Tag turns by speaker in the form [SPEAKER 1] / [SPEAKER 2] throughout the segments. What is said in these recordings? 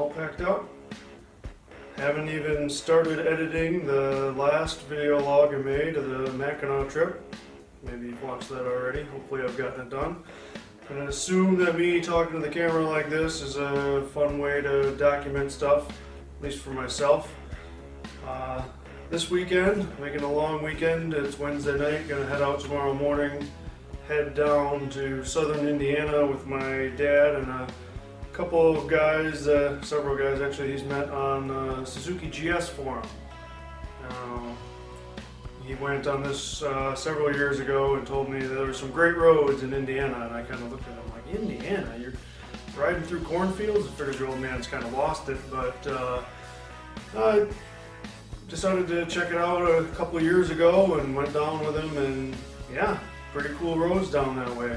[SPEAKER 1] all packed up. Haven't even started editing the last video log I made of the Mackinac trip. Maybe you've watched that already. Hopefully I've gotten it done. And I assume that me talking to the camera like this is a fun way to document stuff, at least for myself. This weekend, making a long weekend, it's Wednesday night, gonna head out tomorrow morning, head down to southern Indiana with my dad and a couple of guys, several guys actually, he's met on Suzuki GS forum. He went on this several years ago and told me there were some great roads in Indiana, and I kind of looked at him like, Indiana? You're riding through cornfields? I figured your old man's kind of lost it, but I decided to check it out a couple of years ago and went down with him, and yeah, pretty cool roads down that way.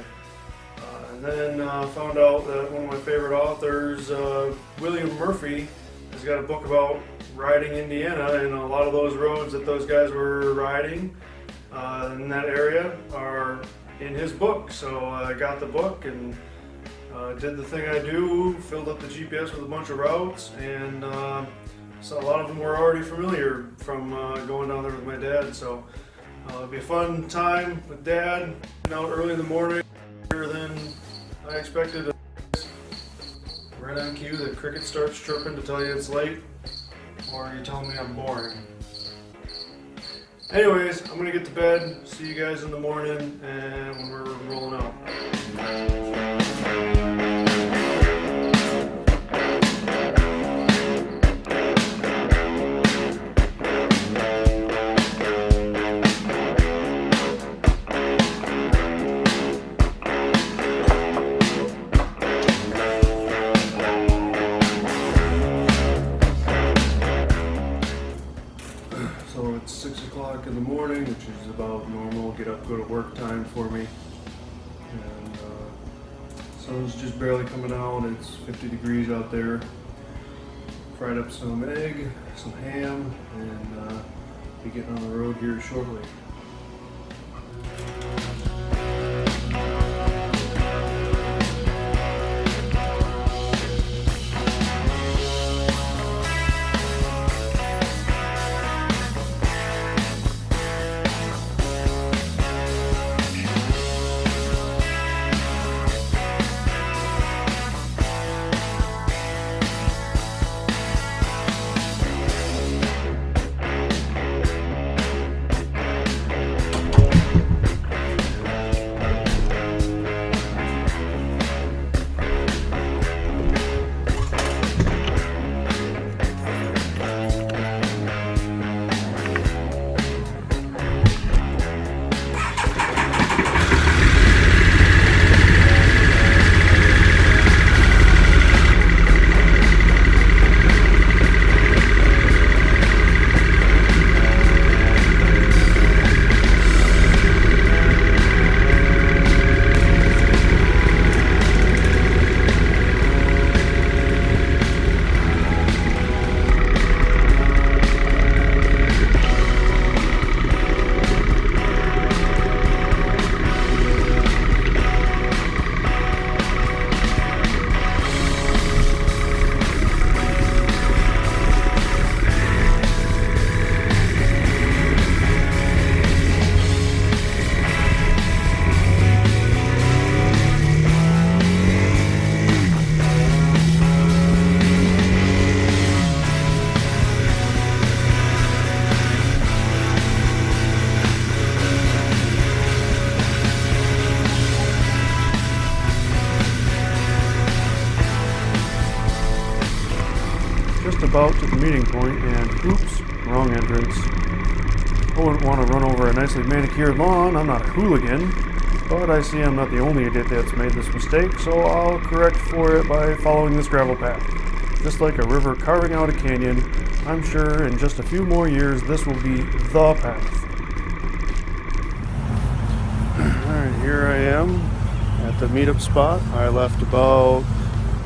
[SPEAKER 1] And then found out that one of my favorite authors, William Murphy, has got a book about riding Indiana, and a lot of those roads that those guys were riding in that area are in his book. So I got the book and did the thing I do, filled up the GPS with a bunch of routes, and so a lot of them were already familiar from going down there with my dad. So it'll be a fun time with Dad, out early in the morning, earlier than I expected. Right on cue, the cricket starts chirping to tell you it's late, or you telling me I'm boring. Anyways, I'm gonna get to bed. See you guys in the morning and when we're rolling out. So it's 6 o'clock in the morning, which is about normal get up, go to work time for me. And sun's just barely coming out. It's 50 degrees out there. Fried up some egg, some ham, and be getting on the road here shortly. About to the meeting point, and oops, wrong entrance. I wouldn't want to run over a nicely manicured lawn. I'm not a hooligan, but I see I'm not the only idiot that's made this mistake, so I'll correct for it by following this gravel path. Just like a river carving out a canyon, I'm sure in just a few more years this will be the path. Alright, here I am at the meetup spot. I left about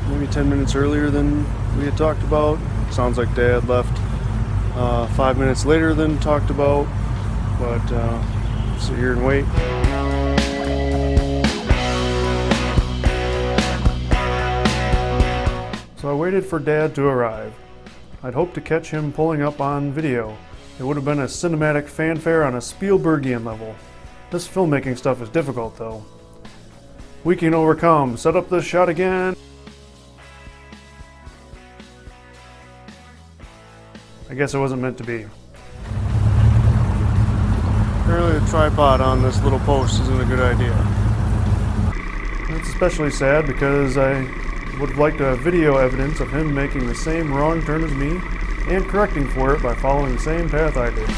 [SPEAKER 1] maybe 10 minutes earlier than we had talked about. Sounds like Dad left 5 minutes later than talked about, but sit here and wait. So So I waited for Dad to arrive. I'd hoped to catch him pulling up on video. It would have been a cinematic fanfare on a Spielbergian level. This filmmaking stuff is difficult though. We can overcome. Set up this shot again. I guess it wasn't meant to be. Apparently the tripod on this little post isn't a good idea. It's especially sad because I would have liked to have video evidence of him making the same wrong turn as me and correcting for it by following the same path I did.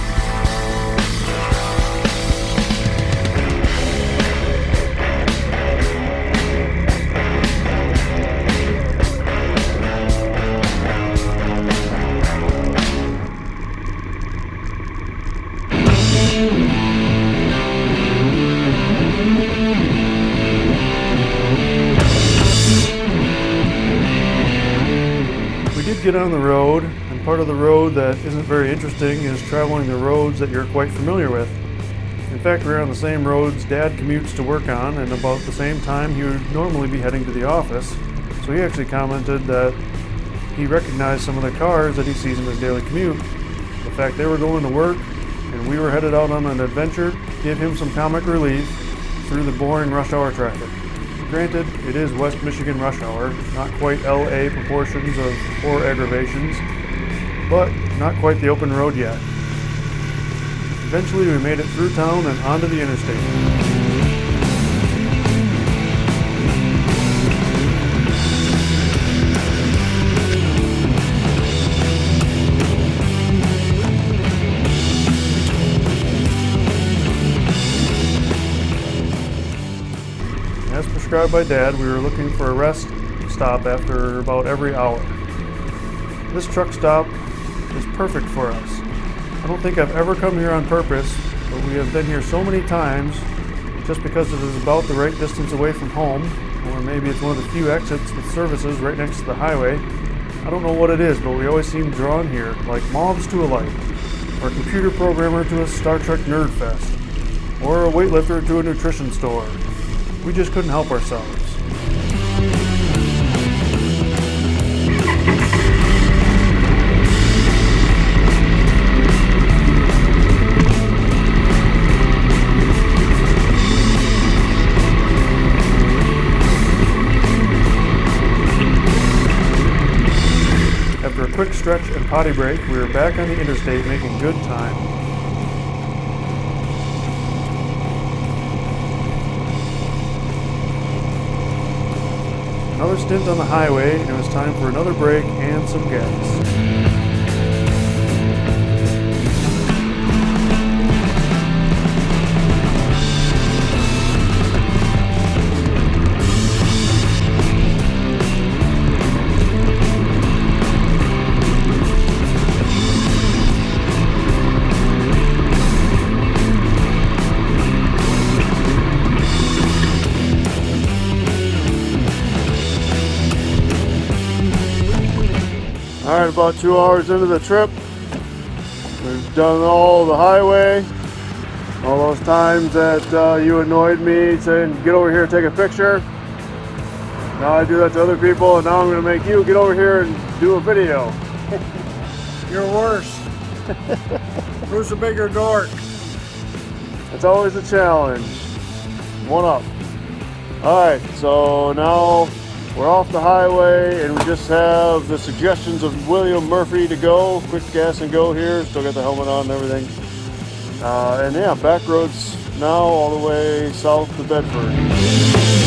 [SPEAKER 1] Get on the road, and part of the road that isn't very interesting is traveling the roads that you're quite familiar with. In fact, we're on the same roads Dad commutes to work on, and about the same time he would normally be heading to the office, so he actually commented that he recognized some of the cars that he sees in his daily commute. The fact they were going to work and we were headed out on an adventure gave him some comic relief through the boring rush hour traffic. Granted, it is West Michigan rush hour, not quite LA proportions of 4 aggravations, but not quite the open road yet. Eventually we made it through town and onto the interstate. As prescribed by Dad, we were looking for a rest stop after about every hour. This truck stop is perfect for us. I don't think I've ever come here on purpose, but we have been here so many times just because it is about the right distance away from home, or maybe it's one of the few exits with services right next to the highway. I don't know what it is, but we always seem drawn here, like moths to a light, or a computer programmer to a Star Trek nerd fest, or a weightlifter to a nutrition store. We just couldn't help ourselves. After a quick stretch and potty break, we were back on the interstate making good time. Another stint on the highway, and it was time for another break and some gas. Alright, about 2 hours into the trip, we've done all the highway, all those times that you annoyed me saying, get over here and take a picture. Now I do that to other people, and now I'm going to make you get over here and do a video.
[SPEAKER 2] You're worse. Who's the bigger dork?
[SPEAKER 1] It's always a challenge. One up. Alright, so now we're off the highway, and we just have the suggestions of William Murphy to go. Quick gas and go here. Still got the helmet on and everything. And yeah, back roads now all the way south to Bedford.